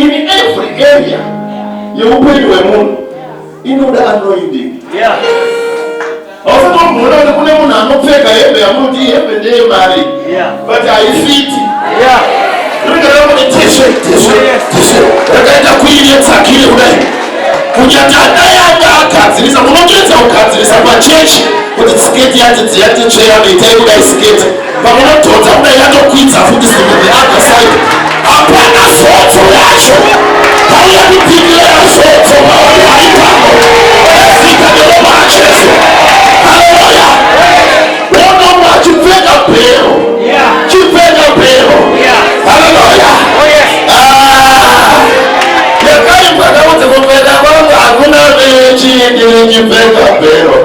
in every area yeupenyu wemunhu inoda anointing. Hausati muona kuti kune munhu anopfeka hembe yamuti hembe ndeyemari but haifiti. Rinogara kuti teshe rakaita kuinyetsakire kudai kunyati adai anga agadzirisa munotoedza kugadzirisa pachechi kuti siketi yacho dziyati tsveyanoitai kudai siketi pamunodhodza kudai yatokwidza futi from the other side. Hapana zotso yacho pauya kupindira zotso pauri haipano ezita neroma acheso. Haleluya. Wonomwe achipfeka bhero chipfeka bhero. Haleluya. Yakaimbwa kaudze kupfeka kwangu hakuna vechidiri chipfeka bhero.